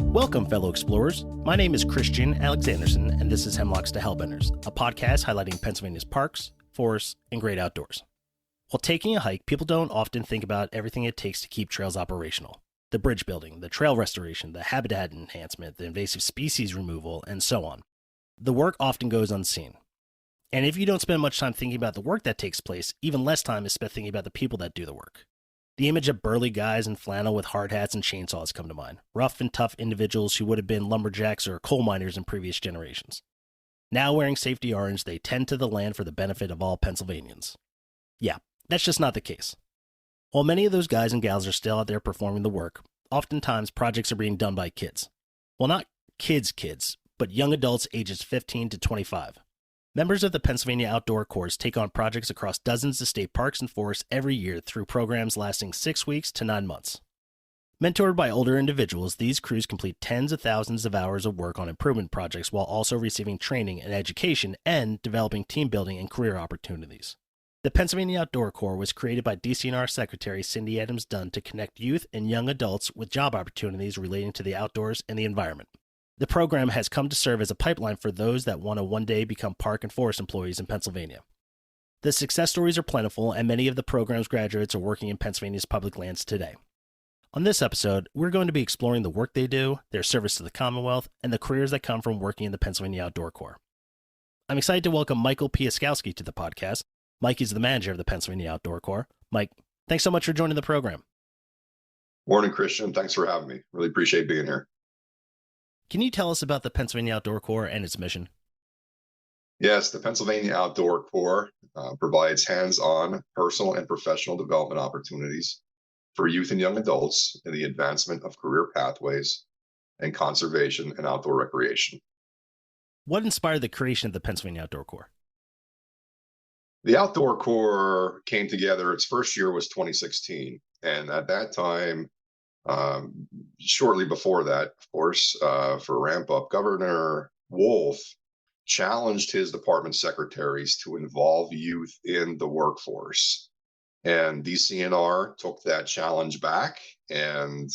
Welcome, fellow explorers. My name is Christian Alexanderson, and this is Hemlocks to Hellbenders, a podcast highlighting Pennsylvania's parks, forests, and great outdoors. While taking a hike, people don't often think about everything it takes to keep trails operational. The bridge building, the trail restoration, the habitat enhancement, the invasive species removal, and so on. The work often goes unseen. And if you don't spend much time thinking about the work that takes place, even less time is spent thinking about the people that do the work. The image of burly guys in flannel with hardhats and chainsaws come to mind, rough and tough individuals who would have been lumberjacks or coal miners in previous generations. Now wearing safety orange, they tend to the land for the benefit of all Pennsylvanians. Yeah, that's just not the case. While many of those guys and gals are still out there performing the work, oftentimes projects are being done by kids. Well, not kids, but young adults ages 15 to 25. Members of the Pennsylvania Outdoor Corps take on projects across dozens of state parks and forests every year through programs lasting 6 weeks to 9 months. Mentored by older individuals, these crews complete tens of thousands of hours of work on improvement projects while also receiving training and education and developing team building and career opportunities. The Pennsylvania Outdoor Corps was created by DCNR Secretary Cindy Adams Dunn to connect youth and young adults with job opportunities relating to the outdoors and the environment. The program has come to serve as a pipeline for those that want to one day become park and forest employees in Pennsylvania. The success stories are plentiful, and many of the program's graduates are working in Pennsylvania's public lands today. On this episode, we're going to be exploring the work they do, their service to the Commonwealth, and the careers that come from working in the Pennsylvania Outdoor Corps. I'm excited to welcome Michael Piaskowski to the podcast. Mike is the manager of the Pennsylvania Outdoor Corps. Mike, thanks so much for joining the program. Morning, Christian. Thanks for having me. Really appreciate being here. Can you tell us about the Pennsylvania Outdoor Corps and its mission? Yes, the Pennsylvania Outdoor Corps provides hands-on personal and professional development opportunities for youth and young adults in the advancement of career pathways and conservation and outdoor recreation. What inspired the creation of the Pennsylvania Outdoor Corps? The Outdoor Corps came together, its first year was 2016, and at that time, shortly before that, of course, for ramp up, Governor Wolf challenged his department secretaries to involve youth in the workforce. And DCNR took that challenge back and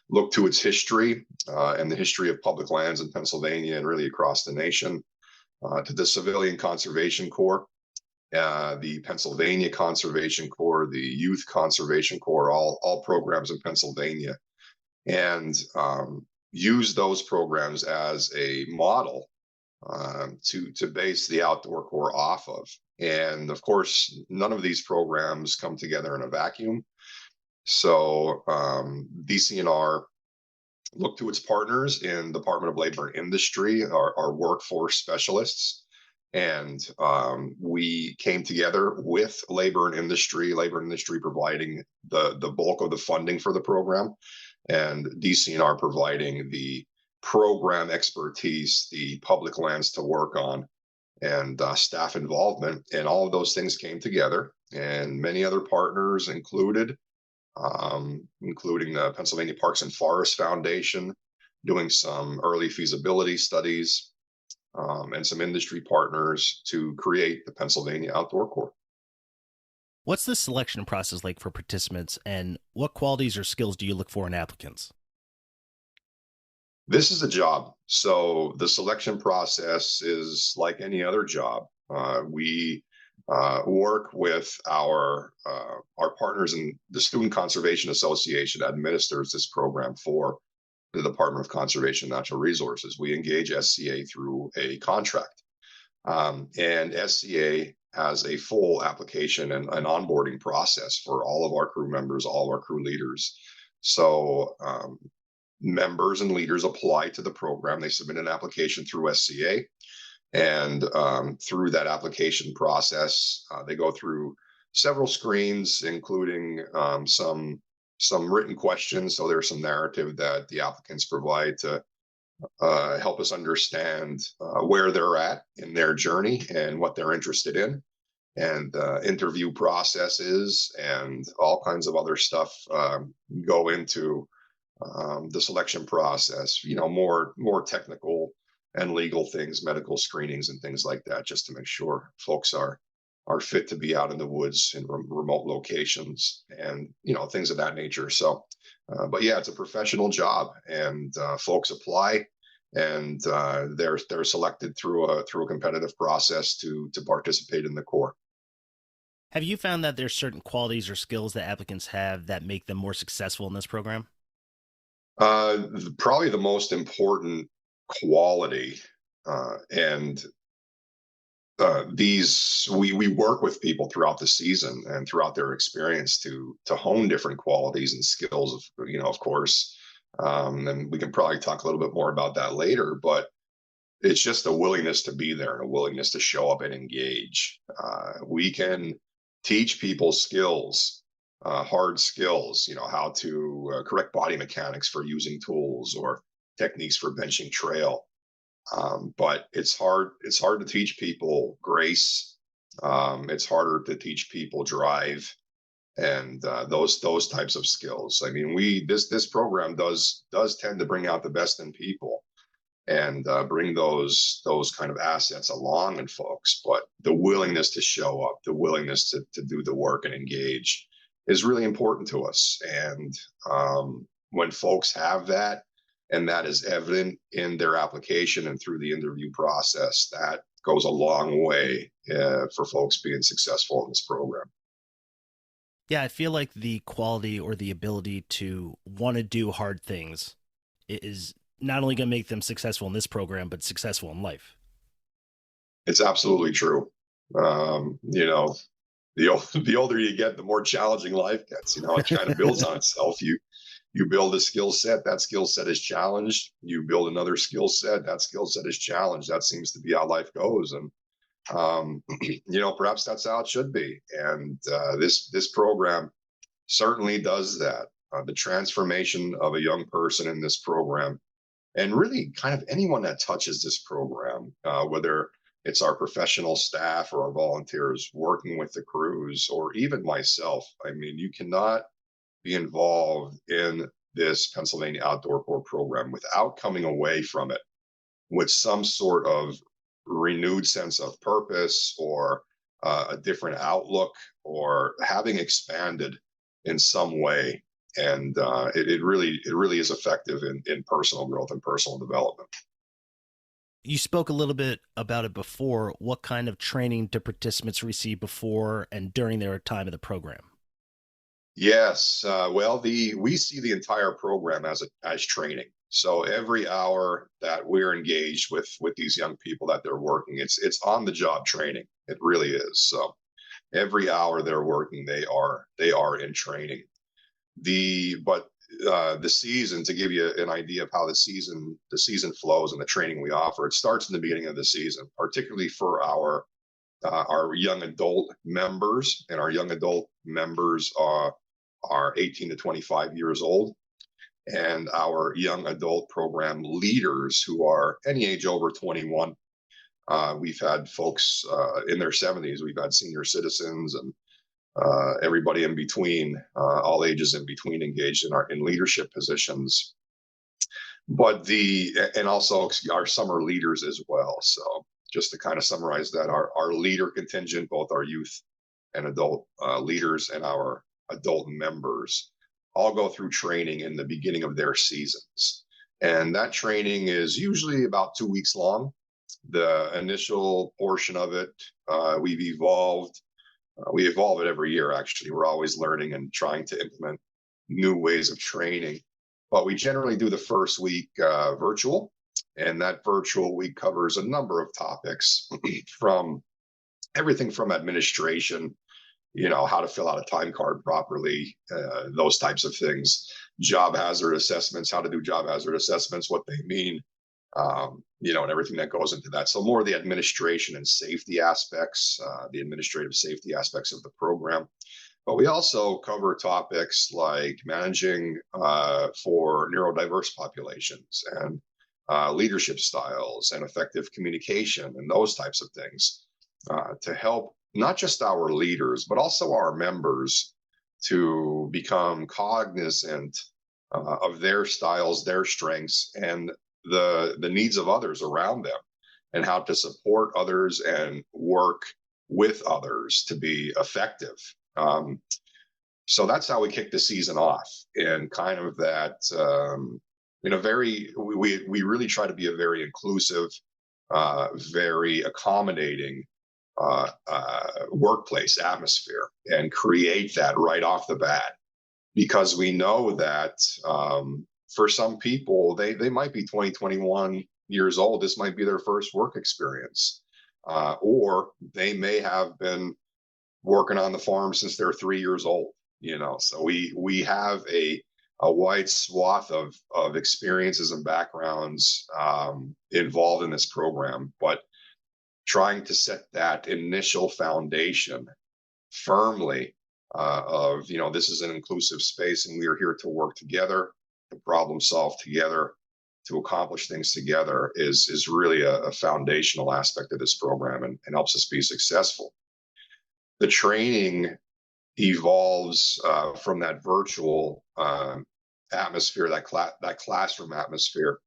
looked to its history and the history of public lands in Pennsylvania and really across the nation, to the Civilian Conservation Corps. The Pennsylvania Conservation Corps, the Youth Conservation Corps, all programs in Pennsylvania, and use those programs as a model to base the Outdoor Corps off of. And of course, none of these programs come together in a vacuum. So DCNR looked to its partners in the Department of Labor and Industry, our workforce specialists. And we came together with labor and industry providing the bulk of the funding for the program, and DCNR providing the program expertise, the public lands to work on, and staff involvement. And all of those things came together, and many other partners including the Pennsylvania Parks and Forests Foundation, doing some early feasibility studies, and some industry partners to create the Pennsylvania Outdoor Corps. What's the selection process like for participants, and what qualities or skills do you look for in applicants? This is a job. So the selection process is like any other job. We work with our partners in the Student Conservation Association that administers this program for the Department of Conservation and Natural Resources. We engage SCA through a contract. And SCA has a full application and an onboarding process for all of our crew members, all of our crew leaders. So members and leaders apply to the program. They submit an application through SCA. And through that application process, they go through several screens, including some written questions. So there's some narrative that the applicants provide to help us understand where they're at in their journey and what they're interested in, and interview processes and all kinds of other stuff go into the selection process, more technical and legal things, medical screenings and things like that, just to make sure folks are are fit to be out in the woods in remote locations, and things of that nature. So, but yeah, it's a professional job, and folks apply, and they're selected through a competitive process to participate in the Corps. Have you found that there's certain qualities or skills that applicants have that make them more successful in this program? Probably the most important quality, and these we work with people throughout the season and throughout their experience to hone different qualities and skills, of course. And we can probably talk a little bit more about that later, but it's just a willingness to be there and a willingness to show up and engage. We can teach people skills, hard skills, how to correct body mechanics for using tools, or techniques for benching trail. But it's hard. It's hard to teach people grace. It's harder to teach people drive, and those types of skills. I mean, this program does tend to bring out the best in people, and bring those kind of assets along in folks. But the willingness to show up, the willingness to do the work and engage, is really important to us. And when folks have that, and that is evident in their application and through the interview process, that goes a long way for folks being successful in this program. Yeah, I feel like the quality or the ability to want to do hard things is not only going to make them successful in this program, but successful in life. It's absolutely true. The older you get, the more challenging life gets. It kind of builds on itself. You build a skill set, that skill set is challenged. You build another skill set, that skill set is challenged. That seems to be how life goes. And perhaps that's how it should be. And this program certainly does that. The transformation of a young person in this program, and really kind of anyone that touches this program, whether it's our professional staff or our volunteers working with the crews, or even myself. I mean, you cannot be involved in this Pennsylvania Outdoor Corps program without coming away from it with some sort of renewed sense of purpose, or a different outlook, or having expanded in some way. And it really is effective in personal growth and personal development. You spoke a little bit about it before. What kind of training do participants receive before and during their time in the program? Yes, well, we see the entire program as training. So every hour that we're engaged with these young people that they're working, it's on the job training. It really is. So every hour they're working, they are in training. The season, to give you an idea of how the season flows and the training we offer, it starts in the beginning of the season, particularly for our young adult members, and our young adult members are 18 to 25 years old, and our young adult program leaders who are any age over 21. We've had folks in their 70s. We've had senior citizens, and everybody in between, all ages in between, engaged in leadership positions. But and also our summer leaders as well. So just to kind of summarize that, our leader contingent, both our youth and adult leaders and our adult members, all go through training in the beginning of their seasons. And that training is usually about 2 weeks long. The initial portion of it, we've evolved. We evolve it every year, actually. We're always learning and trying to implement new ways of training. But we generally do the first week virtual. And that virtual week covers a number of topics from everything from administration, how to fill out a time card properly, those types of things, job hazard assessments, how to do job hazard assessments, what they mean, and everything that goes into that. So more of the administration and safety aspects, the administrative safety aspects of the program. But we also cover topics like managing for neurodiverse populations, and leadership styles, and effective communication, and those types of things, to help not just our leaders, but also our members to become cognizant of their styles, their strengths, and the needs of others around them, and how to support others and work with others to be effective. So that's how we kick the season off, and kind of that, in a very, we really try to be a very inclusive, very accommodating workplace atmosphere, and create that right off the bat, because we know that, for some people, they might be 20, 21 years old. This might be their first work experience, or they may have been working on the farm since they're 3 years old. So we have a wide swath of experiences and backgrounds, involved in this program, but trying to set that initial foundation firmly, of, this is an inclusive space, and we are here to work together, to problem solve together, to accomplish things together, is really a foundational aspect of this program, and helps us be successful. The training evolves, from that virtual, atmosphere, that classroom atmosphere,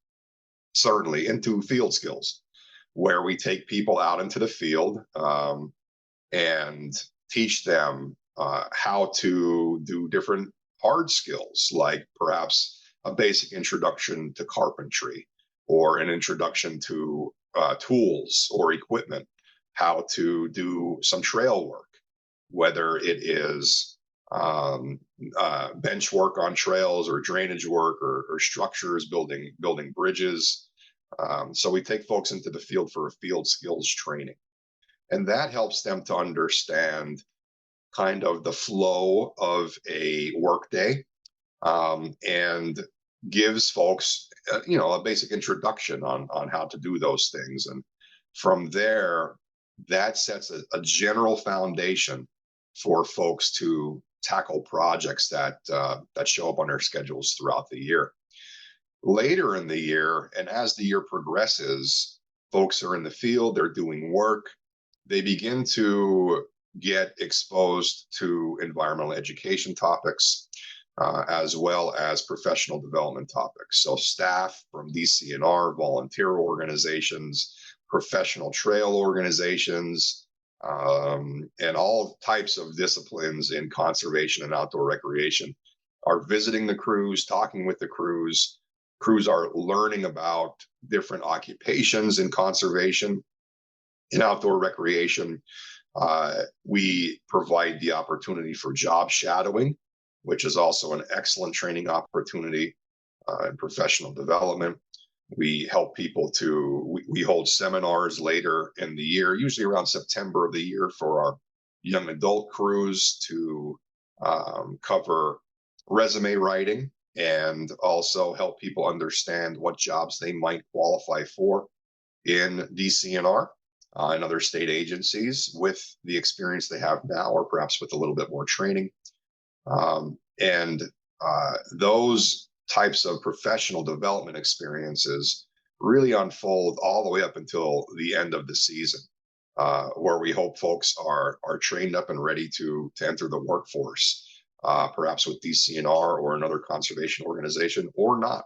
certainly into field skills, where we take people out into the field, and teach them, how to do different hard skills, like perhaps a basic introduction to carpentry, or an introduction to, tools or equipment, how to do some trail work, whether it is, bench work on trails, or drainage work, or structures, building bridges. So we take folks into the field for a field skills training, and that helps them to understand kind of the flow of a workday, and gives folks, a basic introduction on how to do those things. And from there, that sets a general foundation for folks to tackle projects that show up on their schedules throughout the year. Later in the year, and as the year progresses, folks are in the field, they're doing work, they begin to get exposed to environmental education topics, as well as professional development topics. So staff from DCNR, volunteer organizations, professional trail organizations, and all types of disciplines in conservation and outdoor recreation are visiting the crews, talking with the crews. Crews are learning about different occupations in conservation, in outdoor recreation. We provide the opportunity for job shadowing, which is also an excellent training opportunity, and professional development. We help people we hold seminars later in the year, usually around September of the year, for our young adult crews to, cover resume writing, and also help people understand what jobs they might qualify for in DCNR, and other state agencies, with the experience they have now, or perhaps with a little bit more training. And those types of professional development experiences really unfold all the way up until the end of the season, where we hope folks are trained up and ready to enter the workforce, perhaps with DCNR or another conservation organization, or not.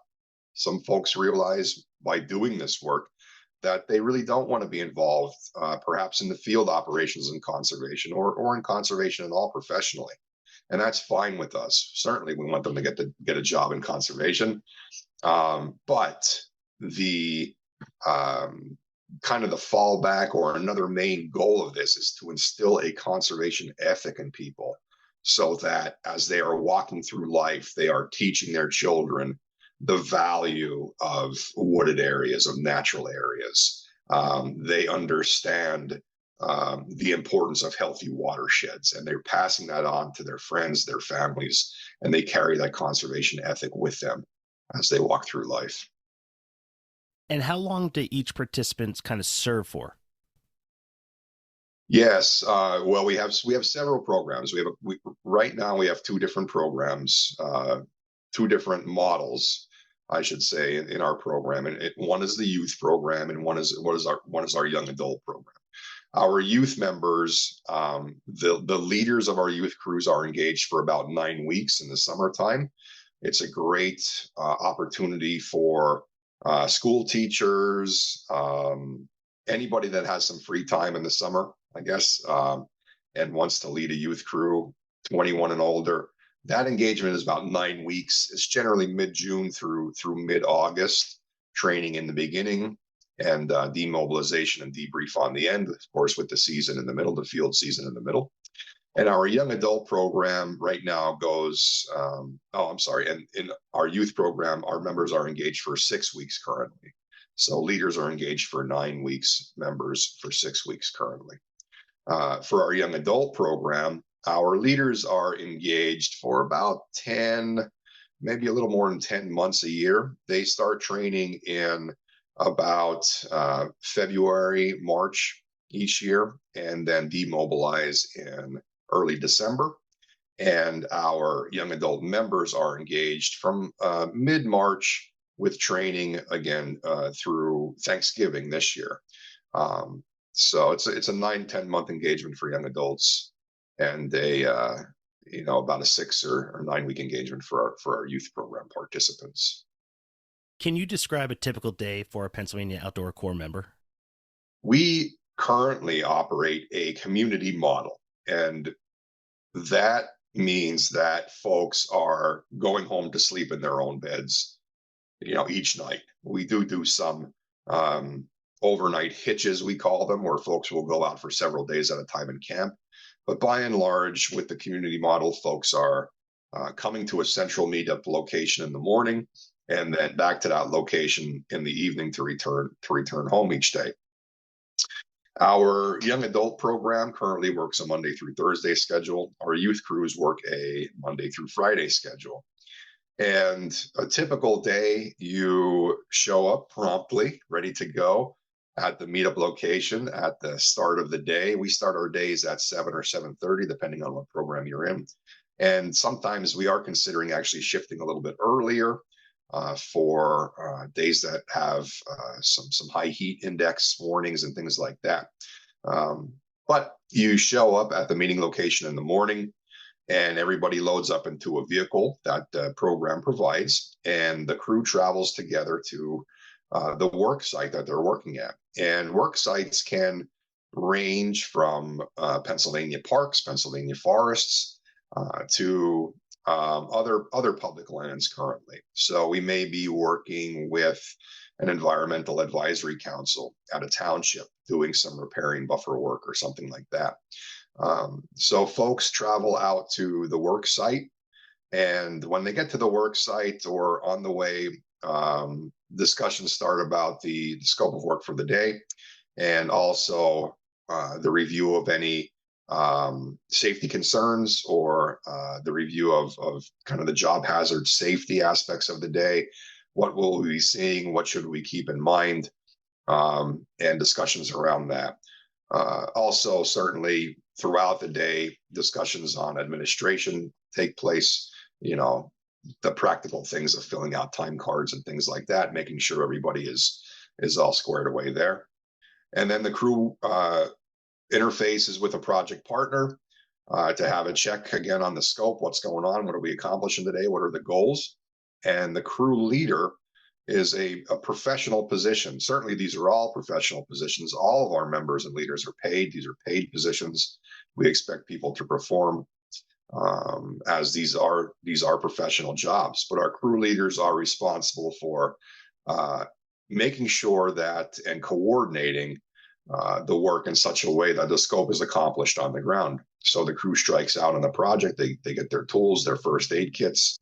Some folks realize by doing this work that they really don't want to be involved, perhaps in the field operations in conservation, or in conservation at all professionally. And that's fine with us. Certainly, we want them to get a job in conservation. But the kind of the fallback, or another main goal of this, is to instill a conservation ethic in people, so that as they are walking through life, they are teaching their children the value of wooded areas, of natural areas. They understand the importance of healthy watersheds, and they're passing that on to their friends, their families, and they carry that conservation ethic with them as they walk through life. And how long do each participant kind of serve for? Yes, well, we have several programs. Right now we have two different programs, two different models, I should say, in our program. And one is the youth program, and one is our young adult program. Our youth members, the leaders of our youth crews, are engaged for about 9 weeks in the summertime. It's a great opportunity for school teachers, anybody that has some free time in the summer, I guess, and wants to lead a youth crew, 21 and older. That engagement is about 9 weeks. It's generally mid-June through mid-August, training in the beginning and demobilization and debrief on the end, of course, with the season in the middle, the field season in the middle. And our young adult program right now goes, and in our youth program, our members are engaged for 6 weeks currently. So leaders are engaged for 9 weeks, members for 6 weeks currently. For our young adult program, our leaders are engaged for about 10, maybe a little more than 10 months a year. They start training in about February, March each year, and then demobilize in early December. And our young adult members are engaged from mid-March with training again through Thanksgiving this year. So it's a 9-10 month engagement for young adults, and about a 6 or 9 week engagement for our youth program participants. Can you describe a typical day for a Pennsylvania Outdoor Corps member? We currently operate a community model, and that means that folks are going home to sleep in their own beds, each night. We do some overnight hitches, we call them, where folks will go out for several days at a time in camp. But by and large, with the community model, folks are coming to a central meetup location in the morning and then back to that location in the evening to return home each day. Our young adult program currently works a Monday through Thursday schedule. Our youth crews work a Monday through Friday schedule. And a typical day, you show up promptly, ready to go at the meetup location at the start of the day. We start our days at 7 or 7:30, depending on what program you're in. And sometimes we are considering actually shifting a little bit earlier for days that have some high heat index warnings and things like that. But you show up at the meeting location in the morning, and everybody loads up into a vehicle that the program provides, and the crew travels together to the work site that they're working at. And work sites can range from Pennsylvania parks, Pennsylvania forests, to other public lands currently. So we may be working with an environmental advisory council at a township doing some repairing buffer work or something like that. So folks travel out to the work site, and when they get to the work site or on the way, discussions start about the scope of work for the day, and also the review of any safety concerns or the review of kind of the job hazard safety aspects of the day. What will we be seeing? What should we keep in mind? And discussions around that. Also, certainly throughout the day, discussions on administration take place, the practical things of filling out time cards and things like that, making sure everybody is all squared away there. And then the crew interfaces with a project partner to have a check again on the scope, what's going on, what are we accomplishing today, what are the goals. And the crew leader is a professional position. Certainly these are all professional positions. All of our members and leaders are paid. These are paid positions. We expect people to perform as these are professional jobs, but our crew leaders are responsible for making sure that and coordinating the work in such a way that the scope is accomplished on the ground. So the crew strikes out on the project, they get their tools, their first aid kits,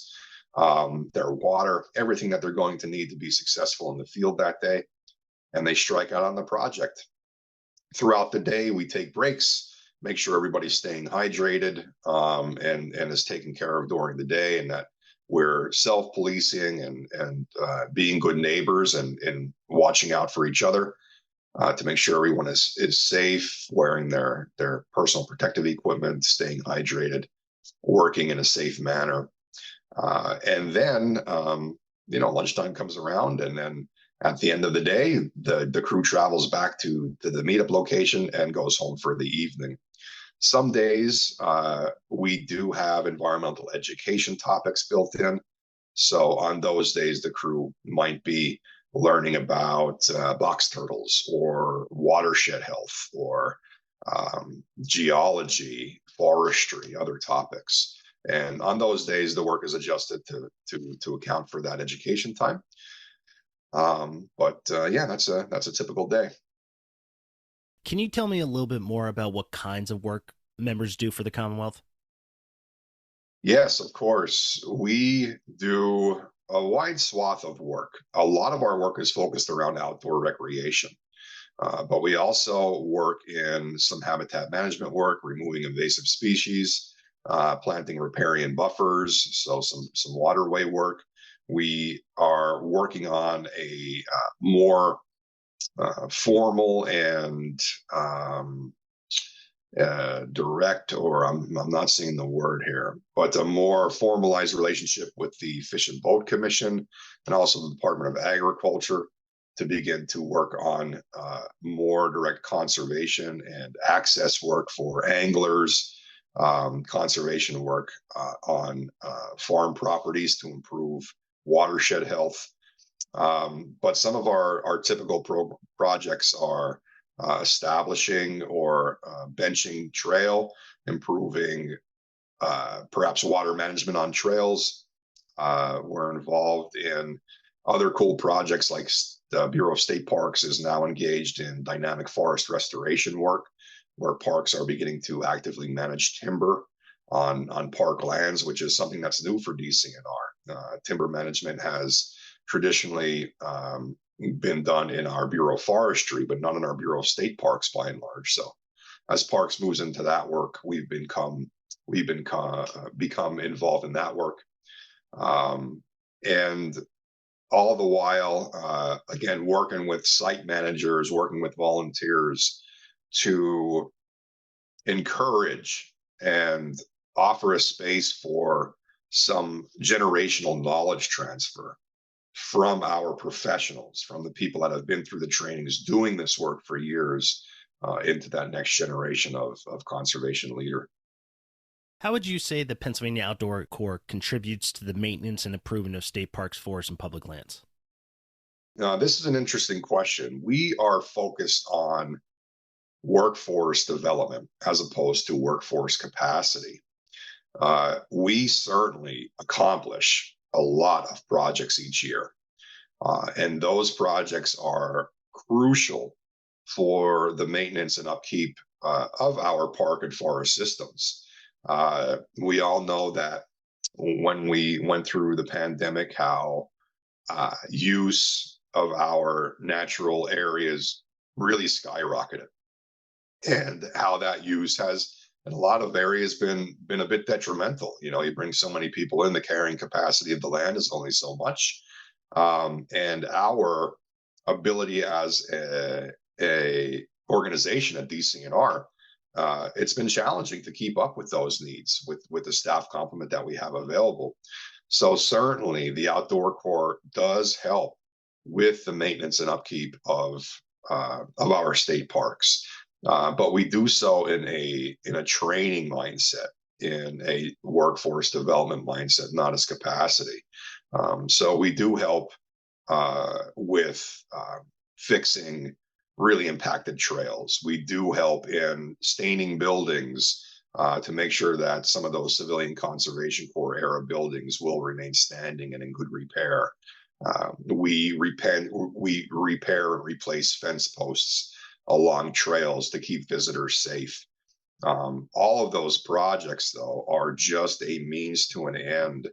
their water, everything that they're going to need to be successful in the field that day, and they strike out on the project. Throughout the day, we take breaks, make sure everybody's staying hydrated and is taken care of during the day, and that we're self-policing and being good neighbors and watching out for each other to make sure everyone is safe, wearing their personal protective equipment, staying hydrated, working in a safe manner. And then, lunchtime comes around, and then at the end of the day, the crew travels back to the meetup location and goes home for the evening. Some days we do have environmental education topics built in. So on those days, the crew might be learning about box turtles or watershed health or geology, forestry, other topics. And on those days, the work is adjusted to account for that education time. Yeah, that's a typical day. Can you tell me a little bit more about what kinds of work members do for the Commonwealth? Yes, of course. We do a wide swath of work. A lot of our work is focused around outdoor recreation, but we also work in some habitat management work, removing invasive species, planting riparian buffers, so some waterway work. We are working on a more formal and direct, or I'm not seeing the word here, but a more formalized relationship with the Fish and Boat Commission and also the Department of Agriculture to begin to work on more direct conservation and access work for anglers, conservation work on farm properties to improve watershed health. But some of our typical projects are establishing or benching trail, improving perhaps water management on trails. We're involved in other cool projects like the Bureau of State Parks is now engaged in dynamic forest restoration work, where parks are beginning to actively manage timber on park lands, which is something that's new for DCNR. Timber management has traditionally been done in our Bureau of Forestry, but not in our Bureau of State Parks by and large. So as Parks moves into that work, we've become involved in that work. And all the while, again, working with site managers, working with volunteers to encourage and offer a space for some generational knowledge transfer from our professionals, from the people that have been through the trainings doing this work for years, into that next generation of conservation leader. How would you say the Pennsylvania Outdoor Corps contributes to the maintenance and improvement of state parks, forests, and public lands? This is an interesting question. We are focused on workforce development as opposed to workforce capacity. We certainly accomplish a lot of projects each year, and those projects are crucial for the maintenance and upkeep of our park and forest systems. We all know that when we went through the pandemic, how use of our natural areas really skyrocketed, and how that use has, in a lot of areas, been a bit detrimental. You know, you bring so many people in, the carrying capacity of the land is only so much, and our ability as a organization at DCNR, it's been challenging to keep up with those needs with the staff complement that we have available. So certainly the Outdoor Corps does help with the maintenance and upkeep of our state parks, but we do so in a training mindset, in a workforce development mindset, not as capacity. So we do help with fixing really impacted trails. We do help in staining buildings to make sure that some of those Civilian Conservation Corps era buildings will remain standing and in good repair. We repair and replace fence posts along trails to keep visitors safe. All of those projects, though, are just a means to an end,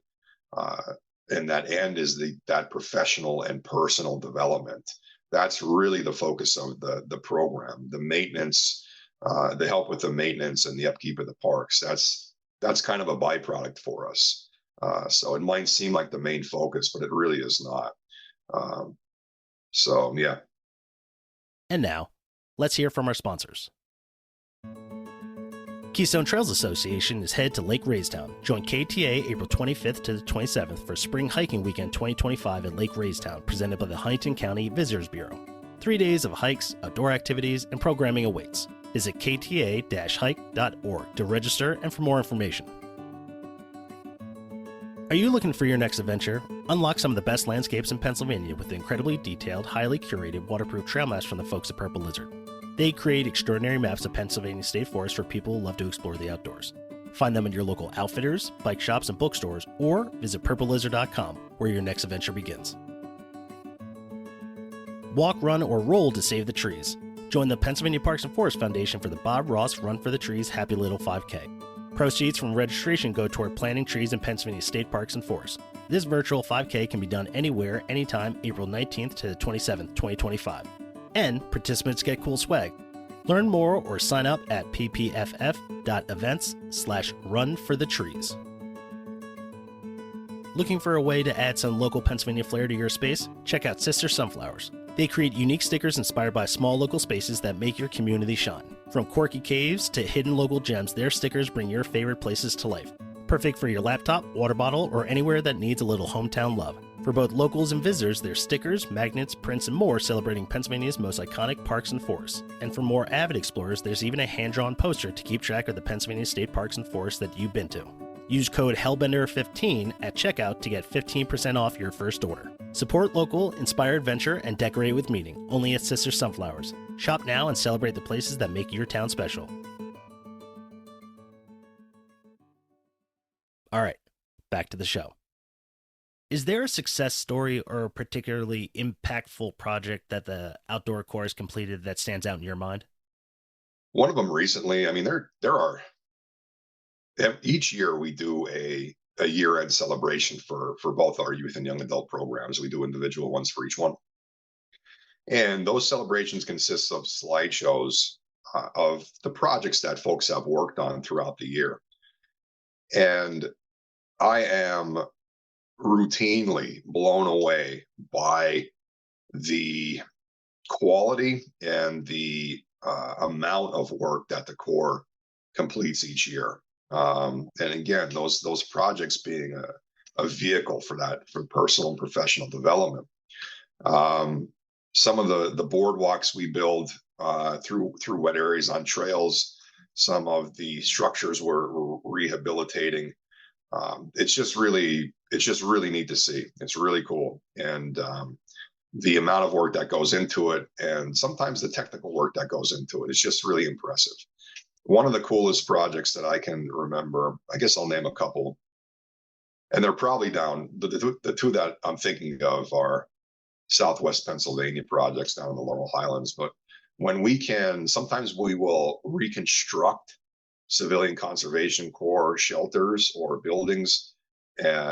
and that end is that professional and personal development. That's really the focus of the program. The maintenance, the help with the maintenance and the upkeep of the parks. That's kind of a byproduct for us. So it might seem like the main focus, but it really is not. So yeah. And now, let's hear from our sponsors. Keystone Trails Association is headed to Lake Raystown. Join KTA April 25th to the 27th for Spring Hiking Weekend 2025 at Lake Raystown, presented by the Huntington County Visitors Bureau. 3 days of hikes, outdoor activities, and programming awaits. Visit kta-hike.org to register and for more information. Are you looking for your next adventure? Unlock some of the best landscapes in Pennsylvania with the incredibly detailed, highly curated, waterproof trail maps from the folks at Purple Lizard. They create extraordinary maps of Pennsylvania state forests for people who love to explore the outdoors. Find them at your local outfitters, bike shops, and bookstores, or visit purplelizard.com, where your next adventure begins. Walk, run, or roll to save the trees. Join the Pennsylvania Parks and Forests Foundation for the Bob Ross Run for the Trees Happy Little 5K. Proceeds from registration go toward planting trees in Pennsylvania state parks and forests. This virtual 5K can be done anywhere, anytime, April 19th to the 27th, 2025. And participants get cool swag. Learn more or sign up at ppff.events/runforthetrees. Looking for a way to add some local Pennsylvania flair to your space? Check out Sister Sunflowers. They create unique stickers inspired by small local spaces that make your community shine. From quirky caves to hidden local gems, their stickers bring your favorite places to life. Perfect for your laptop, water bottle, or anywhere that needs a little hometown love. For both locals and visitors, there's stickers, magnets, prints, and more celebrating Pennsylvania's most iconic parks and forests. And for more avid explorers, there's even a hand-drawn poster to keep track of the Pennsylvania state parks and forests that you've been to. Use code HELLBENDER15 at checkout to get 15% off your first order. Support local, inspire adventure, and decorate with meaning, only at Sister Sunflowers. Shop now and celebrate the places that make your town special. All right, back to the show. Is there a success story or a particularly impactful project that the Outdoor Corps has completed that stands out in your mind? One of them recently, I mean, there are, each year we do a year-end celebration for both our youth and young adult programs. We do individual ones for each one. And those celebrations consist of slideshows of the projects that folks have worked on throughout the year. And I am routinely blown away by the quality and the amount of work that the Corps completes each year. And again, those projects being a vehicle for that, for personal and professional development. Some of the boardwalks we build through wet areas on trails, some of the structures we're rehabilitating. It's just really neat to see. It's really cool. And the amount of work that goes into it, and sometimes the technical work that goes into it, is just really impressive. One of the coolest projects that I can remember, I guess I'll name a couple, and they're probably down, the two that I'm thinking of are Southwest Pennsylvania projects down in the Laurel Highlands. But when we can, sometimes we will reconstruct civilian conservation corps shelters or buildings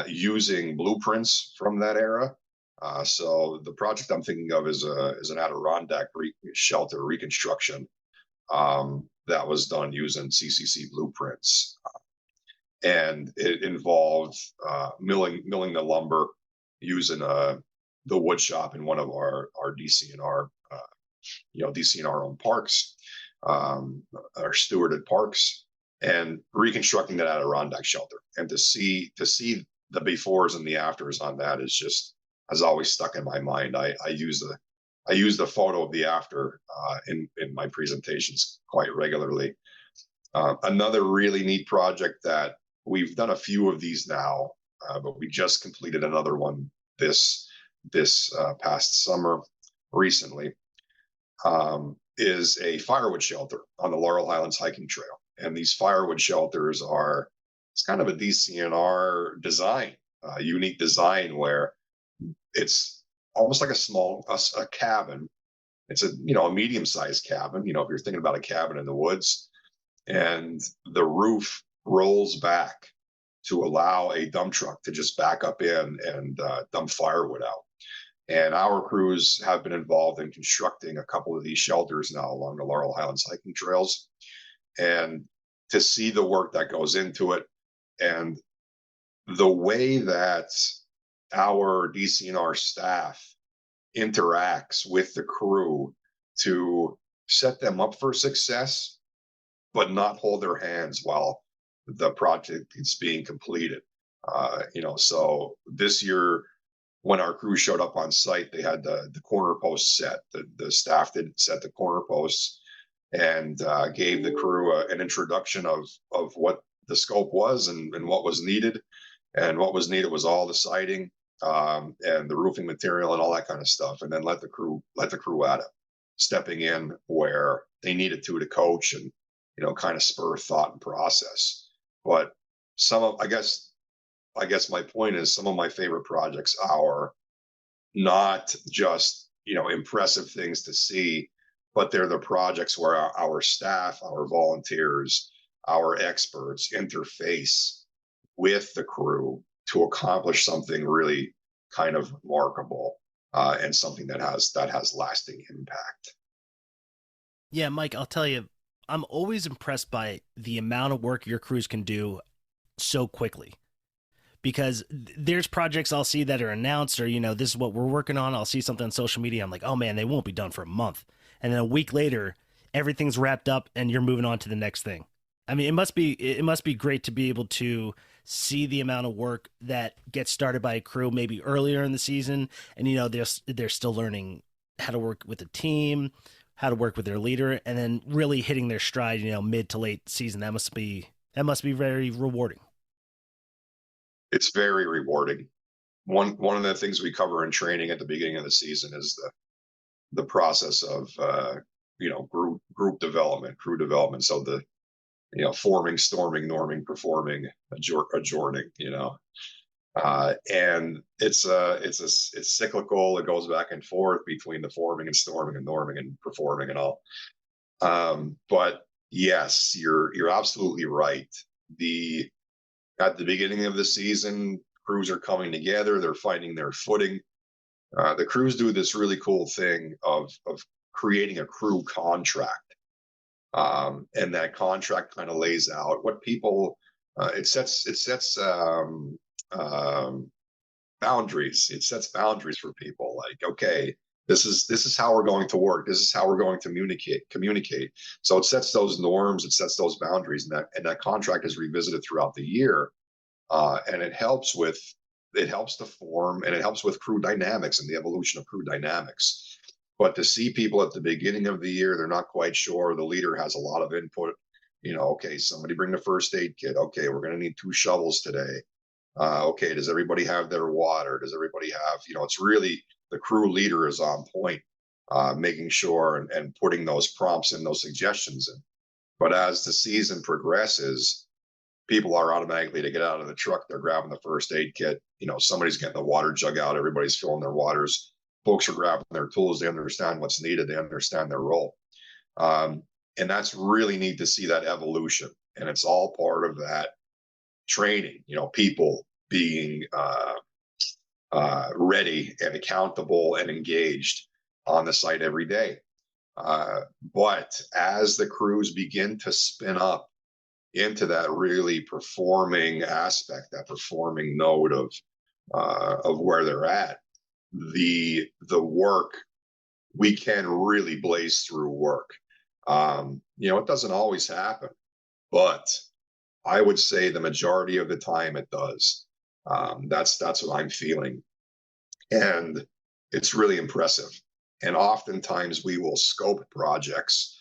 using blueprints from that era. So the project I'm thinking of is an Adirondack shelter reconstruction that was done using CCC blueprints. And it involved milling the lumber using the wood shop in one of our DCNR, DCNR owned parks, our stewarded parks, and reconstructing that Adirondack shelter. And to see the befores and the afters on that has always stuck in my mind. I use the photo of the after in my presentations quite regularly. Another really neat project that we've done a few of these now, but we just completed another one this past summer recently, is a firewood shelter on the Laurel Highlands hiking trail. And these firewood shelters it's kind of a DCNR design, unique design, where it's almost like a cabin. It's a medium-sized cabin, if you're thinking about a cabin in the woods, and the roof rolls back to allow a dump truck to just back up in and dump firewood out. And our crews have been involved in constructing a couple of these shelters now along the Laurel Highlands hiking trails. And to see the work that goes into it, and the way that our DCNR staff interacts with the crew to set them up for success, but not hold their hands while the project is being completed. So this year, when our crew showed up on site, they had the corner posts set. The staff did set the corner posts and gave the crew an introduction of what the scope was and what was needed. And what was needed was all the siding and the roofing material and all that kind of stuff, and then let the crew at it. stepping in where they needed to coach and, kind of spur thought and process. But some of, I guess my point is some of my favorite projects are not just, impressive things to see, but they're the projects where our staff, our volunteers, our experts interface with the crew to accomplish something really kind of remarkable, and something that has lasting impact. Yeah, Mike, I'll tell you, I'm always impressed by the amount of work your crews can do so quickly. Because there's projects I'll see that are announced, or this is what we're working on. I'll see something on social media. I'm like, oh man, they won't be done for a month, and then a week later, everything's wrapped up, and you're moving on to the next thing. I mean, it must be great to be able to see the amount of work that gets started by a crew maybe earlier in the season, and they're still learning how to work with a team, how to work with their leader, and then really hitting their stride. Mid to late season. That must be very rewarding. It's very rewarding. One of the things we cover in training at the beginning of the season is the process of group development, crew development. So the forming, storming, norming, performing, adjourning. And it's cyclical. It goes back and forth between the forming and storming and norming and performing and all. But yes, you're absolutely right. The At the beginning of the season, crews are coming together. They're finding their footing. The crews do this really cool thing of creating a crew contract, and that contract kind of lays out what people. It sets boundaries. It sets boundaries for people. Like, okay, this is how we're going to work. This is how we're going to communicate. So it sets those norms. It sets those boundaries, and that contract is revisited throughout the year, and it helps to form, and it helps with crew dynamics and the evolution of crew dynamics. But to see people at the beginning of the year, they're not quite sure. The leader has a lot of input. Okay, somebody bring the first aid kit. Okay, we're going to need 2 shovels today. Okay, does everybody have their water? Does everybody have, it's really the crew leader is on point, making sure and putting those prompts and those suggestions in. But as the season progresses, people are automatically to get out of the truck. They're grabbing the first aid kit. Somebody's getting the water jug out. Everybody's filling their waters. Folks are grabbing their tools. They understand what's needed. They understand their role. And that's really neat to see that evolution. And it's all part of that training, people being ready and accountable and engaged on the site every day. But as the crews begin to spin up into that really performing aspect, that performing node of where they're at, the work, we can really blaze through work. It doesn't always happen, but I would say the majority of the time it does. That's what I'm feeling, and it's really impressive. And oftentimes we will scope projects,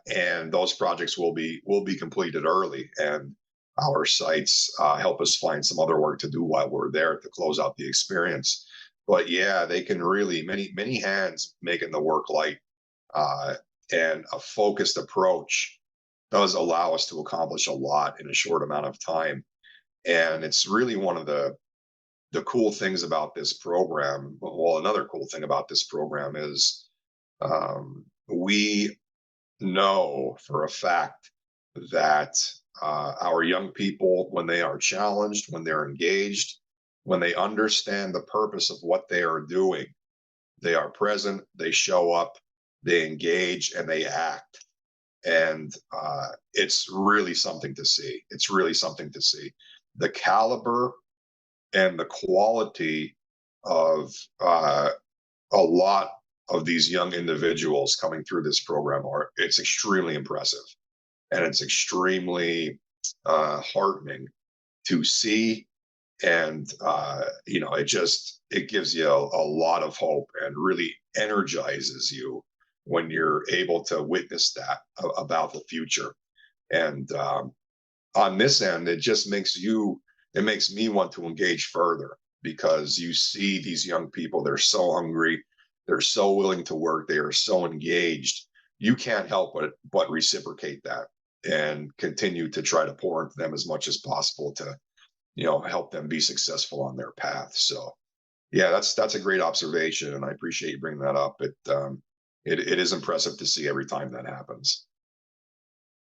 and those projects will be completed early, and our sites help us find some other work to do while we're there to close out the experience. But yeah, they can really many hands making the work light, and a focused approach does allow us to accomplish a lot in a short amount of time. And it's really one of the cool things about this program. Well, another cool thing about this program is, we know for a fact that our young people, when they are challenged, when they're engaged, when they understand the purpose of what they are doing, they are present, they show up, they engage, and they act. And it's really something to see. It's really something to see. The caliber and the quality of a lot of these young individuals coming through this program it's extremely impressive, and it's extremely heartening to see. And it gives you a lot of hope and really energizes you when you're able to witness that about the future. And on this end, it makes me want to engage further, because you see these young people, they're so hungry, They're so willing to work. They are so engaged. You can't help but reciprocate that and continue to try to pour into them as much as possible to, help them be successful on their path. So yeah, that's a great observation, and I appreciate you bringing that up. It is impressive to see every time that happens.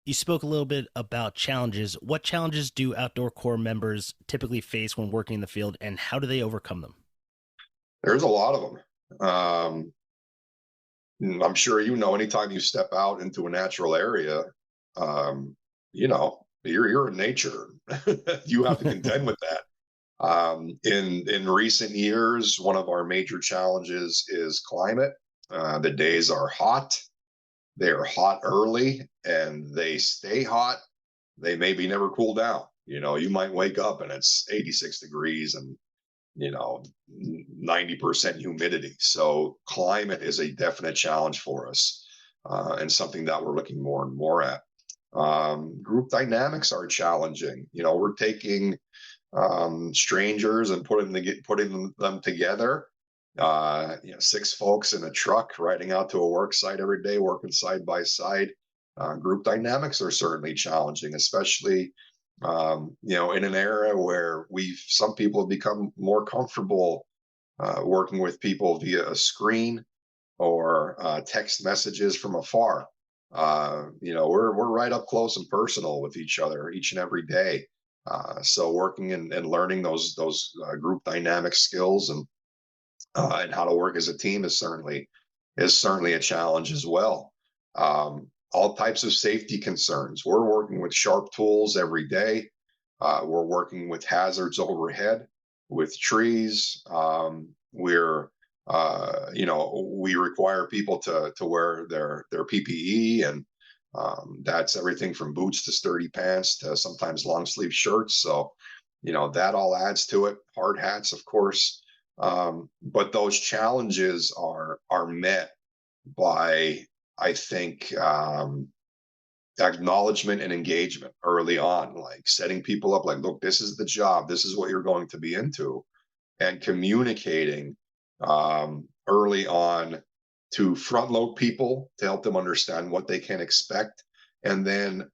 You spoke a little bit about challenges. What challenges do outdoor corps members typically face when working in the field, and how do they overcome them? There's a lot of them. I'm sure anytime you step out into a natural area, you're in nature. You have to contend with that. In recent years, one of our major challenges is climate. The days are hot. They're hot early, and they stay hot. They maybe never cool down. You might wake up and it's 86 degrees and 90% humidity. So climate is a definite challenge for us, and something that we're looking more and more at. Group dynamics are challenging. We're taking strangers and putting them together. 6 folks in a truck riding out to a work site every day, working side by side. Group dynamics are certainly challenging, especially in an era where some people have become more comfortable working with people via a screen or text messages from afar. We're right up close and personal with each other each and every day. So working and learning those group dynamic skills and how to work as a team is certainly a challenge as well. All types of safety concerns. We're working with sharp tools every day. We're working with hazards overhead, with trees. We require people to wear their PPE, and that's everything from boots to sturdy pants to sometimes long sleeve shirts. So, that all adds to it. Hard hats, of course. But those challenges are met by, I think, acknowledgement and engagement early on, like setting people up, like, look, this is the job, this is what you're going to be into, and communicating early on to front load people to help them understand what they can expect, and then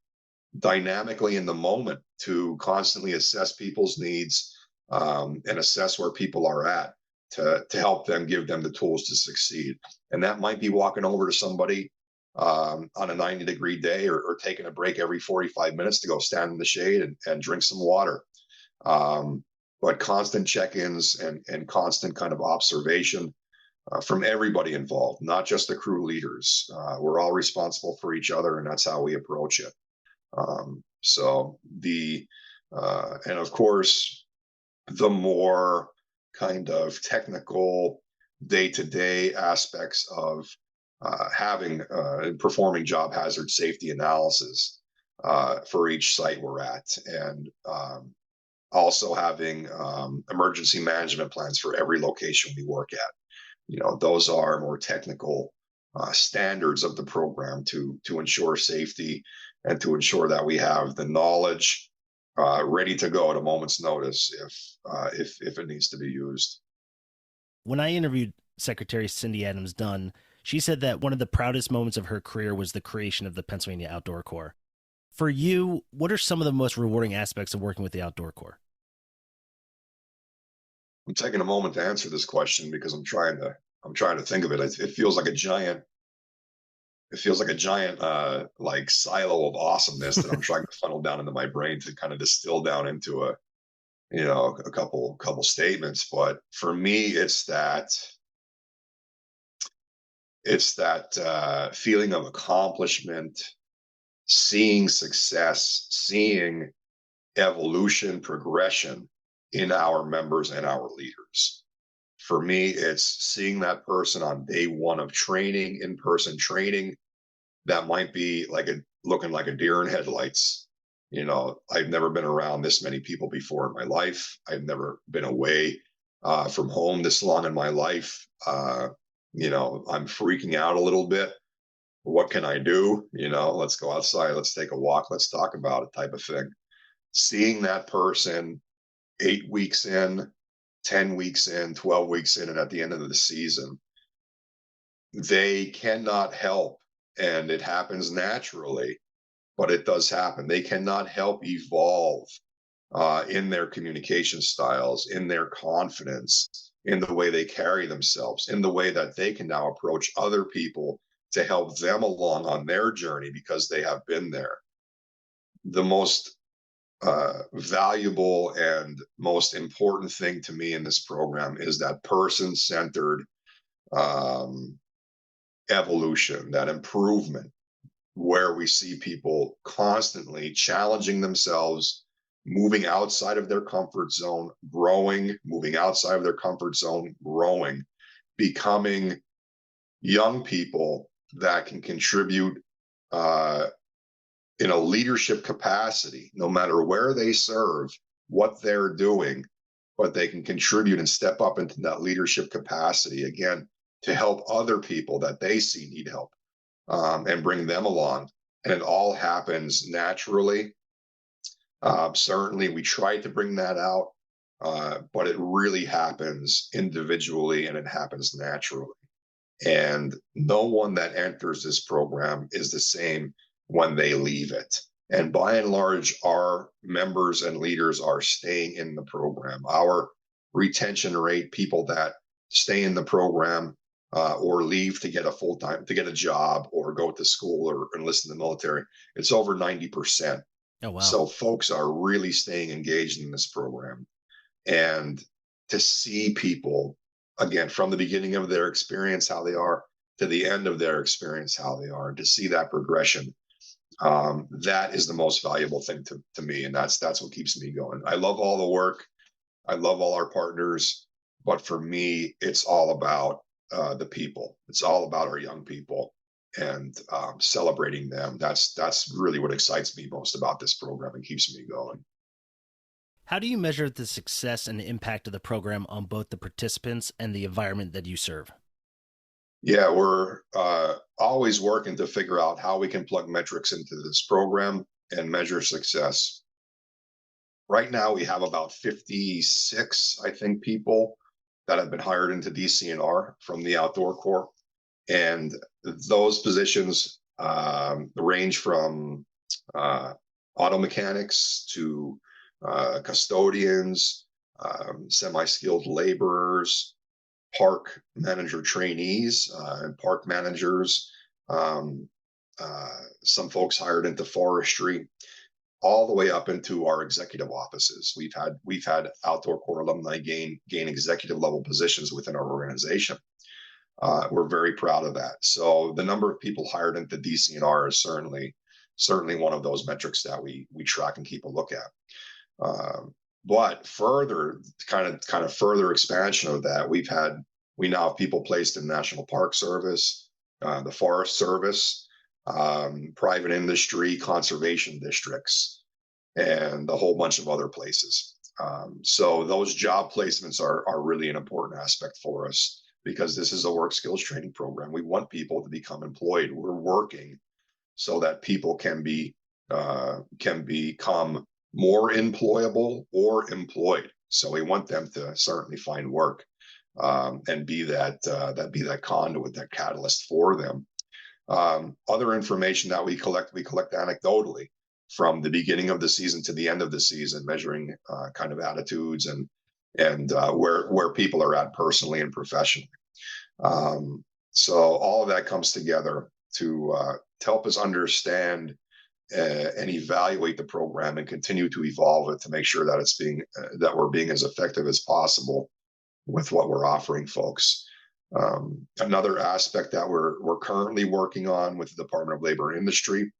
dynamically in the moment to constantly assess people's needs, and assess where people are at to help them, give them the tools to succeed. And that might be walking over to somebody on a 90-degree day, or taking a break every 45 minutes to go stand in the shade and drink some water. But constant check-ins and constant kind of observation from everybody involved, not just the crew leaders. We're all responsible for each other, and that's how we approach it. And of course, the more kind of technical day-to-day aspects of performing job hazard safety analysis for each site we're at, and also having emergency management plans for every location we work at. Those are more technical standards of the program to ensure safety and to ensure that we have the knowledge ready to go at a moment's notice if it needs to be used. When I interviewed Secretary Cindy Adams Dunn, she said that one of the proudest moments of her career was the creation of the Pennsylvania Outdoor Corps. For you, what are some of the most rewarding aspects of working with the Outdoor Corps? I'm taking a moment to answer this question because I'm trying to think of it. It feels like a giant like silo of awesomeness that I'm trying to funnel down into my brain to kind of distill down into a couple statements. But for me, it's that feeling of accomplishment, seeing success, seeing evolution, progression in our members and our leaders. For me, it's seeing that person on day one of training, in-person training, that might be looking like a deer in headlights. I've never been around this many people before in my life. I've never been away from home this long in my life. I'm freaking out a little bit. What can I do? Let's go outside. Let's take a walk. Let's talk about it, type of thing. Seeing that person 8 weeks in, 10 weeks in, 12 weeks in, and at the end of the season, they cannot help, and it happens naturally, but it does happen. They cannot help evolve in their communication styles, in their confidence, in the way they carry themselves, in the way that they can now approach other people to help them along on their journey because they have been there. The most valuable and most important thing to me in this program is that person centered um, evolution, that improvement, where we see people constantly challenging themselves, moving outside of their comfort zone, growing, moving outside of their comfort zone, growing, becoming young people that can contribute uh, in a leadership capacity, no matter where they serve, what they're doing, but they can contribute and step up into that leadership capacity again to help other people that they see need help, and bring them along. And it all happens naturally. Certainly, we try to bring that out, but it really happens individually and it happens naturally. And no one that enters this program is the same when they leave it. And by and large, our members and leaders are staying in the program. Our retention rate, people that stay in the program or leave to get a full-time, to get a job or go to school or enlist in the military, it's over 90%. Oh, wow. So folks are really staying engaged in this program. And to see people, again, from the beginning of their experience, how they are, to the end of their experience, how they are, and to see that progression, that is the most valuable thing to me. And that's what keeps me going. I love all the work. I love all our partners. But for me, it's all about the people. It's all about our young people and celebrating them. That's really what excites me most about this program and keeps me going. How do you measure the success and impact of the program on both the participants and the environment that you serve? Yeah, we're always working to figure out how we can plug metrics into this program and measure success. Right now, we have about 56, I think, people that have been hired into DCNR from the Outdoor Corps. And those positions range from auto mechanics to custodians, semi-skilled laborers, park manager trainees, and park managers, um, some folks hired into forestry, all the way up into our executive offices. We've had Outdoor Corps alumni gain executive level positions within our organization. We're very proud of that. So the number of people hired into DCNR is certainly one of those metrics that we track and keep a look at. But further, kind of further expansion of that, we now have people placed in National Park Service, the Forest Service, private industry, conservation districts, and a whole bunch of other places. So those job placements are really an important aspect for us because this is a work skills training program. We want people to become employed. We're working so that people can become more employable or employed. So we want them to certainly find work and be that conduit, that catalyst for them. Other information that we collect anecdotally from the beginning of the season to the end of the season, measuring kind of attitudes and where people are at personally and professionally. So all of that comes together to help us understand and evaluate the program and continue to evolve it to make sure that that we're being as effective as possible with what we're offering folks. Another aspect that we're currently working on with the Department of Labor and Industry,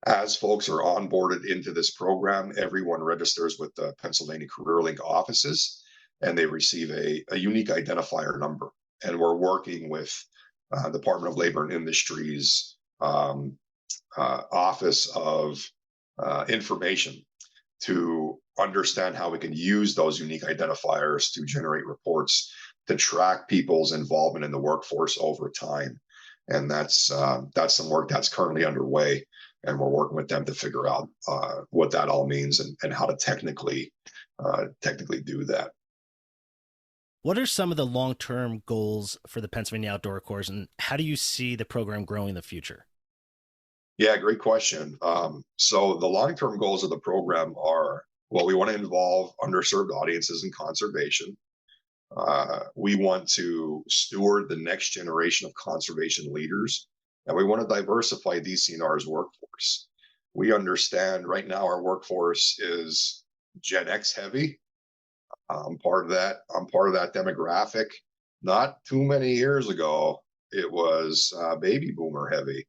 as folks are onboarded into this program, everyone registers with the Pennsylvania Career Link offices, and they receive a unique identifier number. And we're working with Department of Labor and Industry's Office of Information to understand how we can use those unique identifiers to generate reports to track people's involvement in the workforce over time. And that's some work that's currently underway, and we're working with them to figure out what that all means and how to technically do that. What are some of the long term goals for the Pennsylvania Outdoor Course, and how do you see the program growing in the future? Yeah, great question. So the long-term goals of the program are, well, we want to involve underserved audiences in conservation. We want to steward the next generation of conservation leaders, and we want to diversify DCNR's workforce. We understand right now our workforce is Gen X heavy. I'm part of that. I'm part of that demographic. Not too many years ago, it was baby boomer heavy.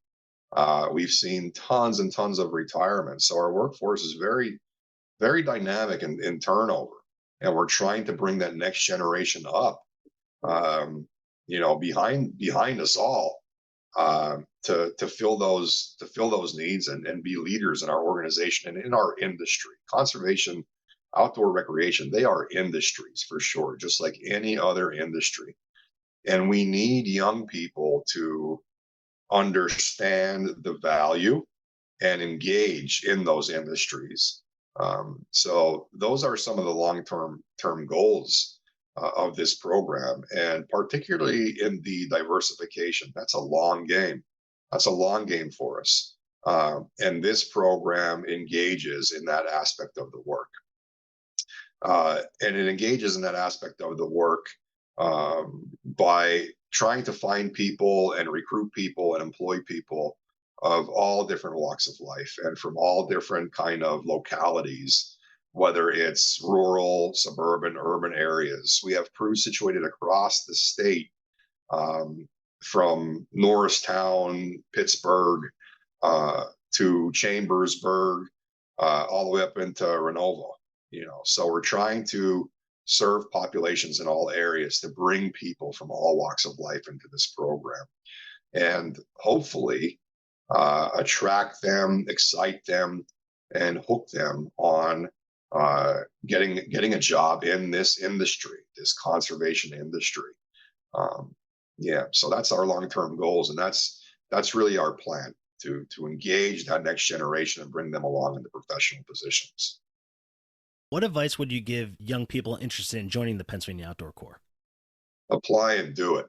We've seen tons and tons of retirement. So our workforce is very, very dynamic in turnover. And we're trying to bring that next generation up, behind us all, to fill those needs and be leaders in our organization and in our industry. Conservation, outdoor recreation, they are industries for sure, just like any other industry. And we need young people to understand the value and engage in those industries. So those are some of the long term goals of this program, and particularly in the diversification. That's a long game. That's a long game for us. And this program engages in that aspect of the work. And it engages in that aspect of the work by trying to find people and recruit people and employ people of all different walks of life and from all different kind of localities, whether it's rural, suburban, urban areas. We have crews situated across the state, from Norristown, Pittsburgh, to Chambersburg, all the way up into Renova. So we're trying to serve populations in all areas to bring people from all walks of life into this program, and hopefully attract them, excite them, and hook them on getting a job in this industry, this conservation industry. So that's our long-term goals, and that's really our plan to engage that next generation and bring them along into professional positions. What advice would you give young people interested in joining the Pennsylvania Outdoor Corps? Apply and do it.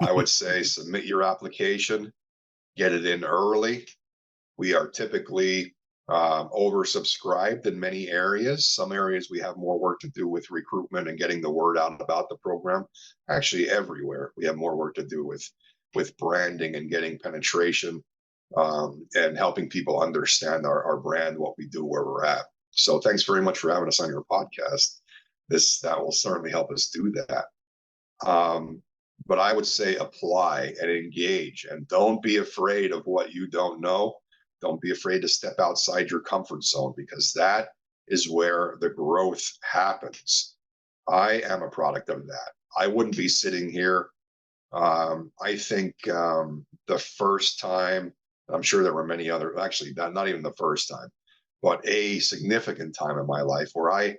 I would say submit your application, get it in early. We are typically oversubscribed in many areas. Some areas we have more work to do with recruitment and getting the word out about the program. Actually, everywhere we have more work to do with branding and getting penetration, and helping people understand our brand, what we do, where we're at. So thanks very much for having us on your podcast. That will certainly help us do that. But I would say apply and engage, and don't be afraid of what you don't know. Don't be afraid to step outside your comfort zone, because that is where the growth happens. I am a product of that. I wouldn't be sitting here. I think the first time, I'm sure there were many other, actually, not even the first time, but a significant time in my life where I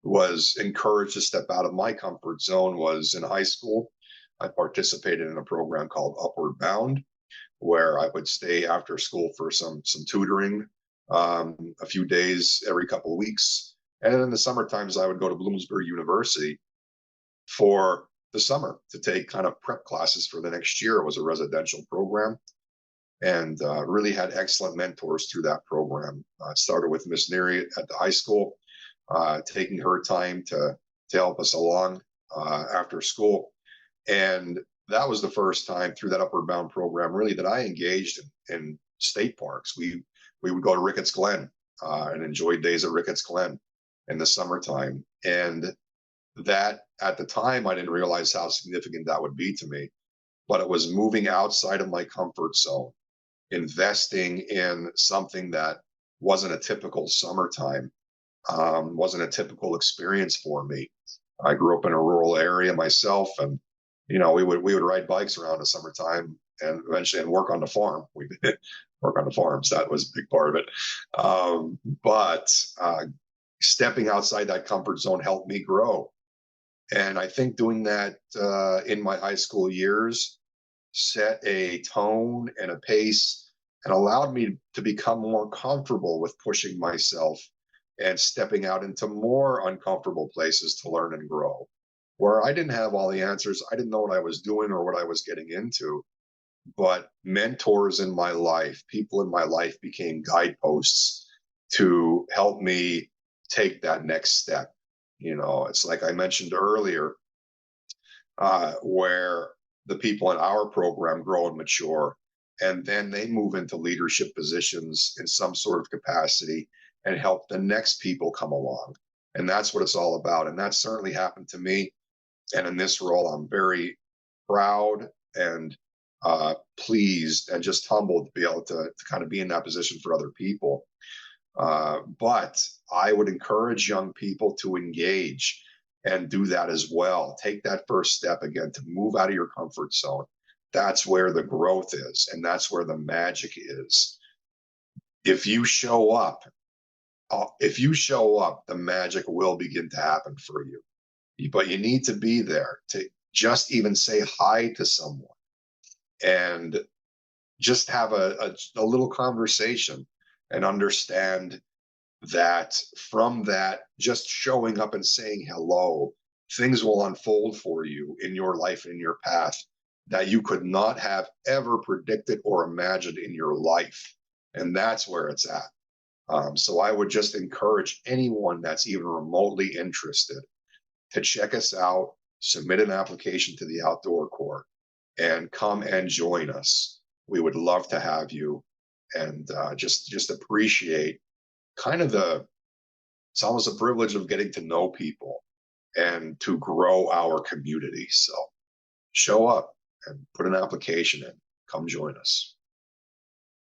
was encouraged to step out of my comfort zone was in high school. I participated in a program called Upward Bound, where I would stay after school for some tutoring, a few days every couple of weeks. And in the summer times, I would go to Bloomsbury University for the summer to take kind of prep classes for the next year. It was a residential program, and really had excellent mentors through that program. It started with Miss Neary at the high school, taking her time to help us along after school. And that was the first time through that Upward Bound program, really, that I engaged in state parks. We would go to Ricketts Glen and enjoy days at Ricketts Glen in the summertime. And that, at the time, I didn't realize how significant that would be to me. But it was moving outside of my comfort zone, investing in something that wasn't a typical summertime, wasn't a typical experience for me. I grew up in a rural area myself, and we would ride bikes around the summertime and eventually work on the farm. We did work on the farms. That was a big part of it. But stepping outside that comfort zone helped me grow. And I think doing that in my high school years set a tone and a pace and allowed me to become more comfortable with pushing myself and stepping out into more uncomfortable places to learn and grow. where I didn't have all the answers. I didn't know what I was doing or what I was getting into. But mentors in my life, people in my life became guideposts to help me take that next step. It's like I mentioned earlier, where the people in our program grow and mature, and then they move into leadership positions in some sort of capacity and help the next people come along. And that's what it's all about. And that certainly happened to me. And in this role, I'm very proud and pleased and just humbled to be able to kind of be in that position for other people. But I would encourage young people to engage and do that as well. Take that first step again to move out of your comfort zone. That's where the growth is, and that's where the magic is. If you show up, the magic will begin to happen for you. But you need to be there to just even say hi to someone and just have a little conversation and understand that from that, just showing up and saying hello, things will unfold for you in your life, in your path, that you could not have ever predicted or imagined in your life. And that's where it's at. So I would just encourage anyone that's even remotely interested to check us out, submit an application to the Outdoor Corps, and come and join us. We would love to have you, and just appreciate kind of it's almost a privilege of getting to know people and to grow our community. So show up and put an application in. Come join us.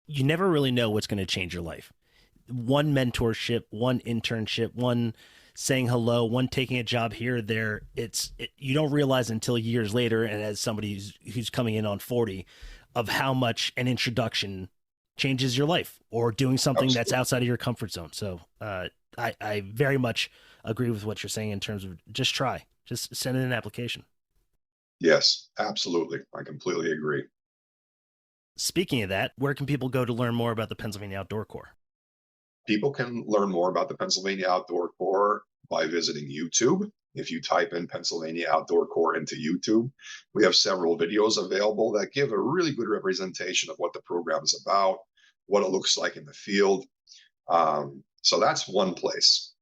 You never really know what's going to change your life. One mentorship, one internship, one saying hello, one taking a job here or there. You don't realize until years later, and as somebody who's coming in on 40, of how much an introduction changes your life, or doing something Absolutely. That's outside of your comfort zone. So I very much agree with what you're saying in terms of just send in an application. Yes, absolutely. I completely agree. Speaking of that, where can people go to learn more about the Pennsylvania Outdoor Corps? People can learn more about the Pennsylvania Outdoor Corps by visiting YouTube. If you type in Pennsylvania Outdoor Corps into YouTube, we have several videos available that give a really good representation of what the program is about, what it looks like in the field. So that's one place.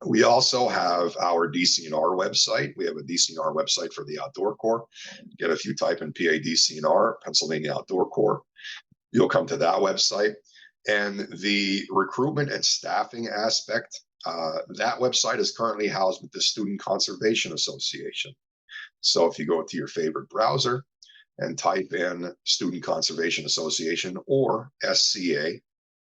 We also have our DCNR website. We have a DCNR website for the Outdoor Corps. If you type in PADCNR, Pennsylvania Outdoor Corps, you'll come to that website. And the recruitment and staffing aspect, that website is currently housed with the Student Conservation Association. So if you go to your favorite browser and type in Student Conservation Association or SCA,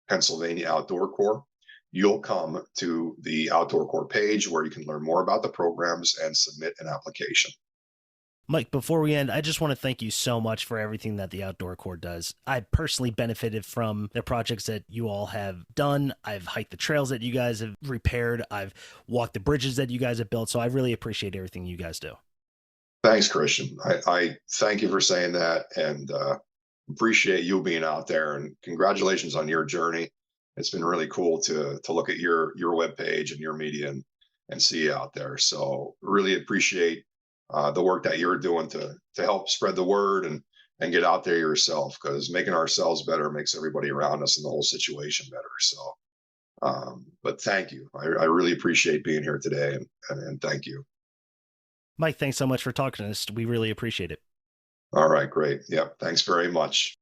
Pennsylvania Outdoor Corps, you'll come to the Outdoor Corps page where you can learn more about the programs and submit an application. Mike, before we end, I just want to thank you so much for everything that the Outdoor Corps does. I personally benefited from the projects that you all have done. I've hiked the trails that you guys have repaired. I've walked the bridges that you guys have built. So I really appreciate everything you guys do. Thanks, Christian. I thank you for saying that, and appreciate you being out there, and congratulations on your journey. It's been really cool to look at your webpage and your media and see you out there. So really appreciate the work that you're doing to help spread the word and get out there yourself, because making ourselves better makes everybody around us and the whole situation better. So, but thank you. I really appreciate being here today, and thank you. Mike, thanks so much for talking to us. We really appreciate it. All right, great. Yep. Thanks very much.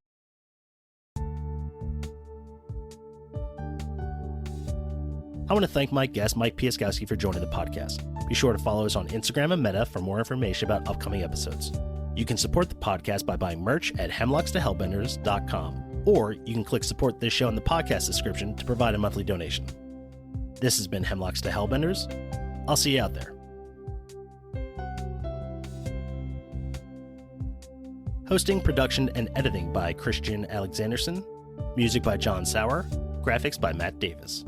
I want to thank my guest, Mike Piaskowski, for joining the podcast. Be sure to follow us on Instagram and Meta for more information about upcoming episodes. You can support the podcast by buying merch at hemlockstohellbenders.com, or you can click support this show in the podcast description to provide a monthly donation. This has been Hemlocks to Hellbenders. I'll see you out there. Hosting, production, and editing by Christian Alexanderson. Music by John Sauer. Graphics by Matt Davis.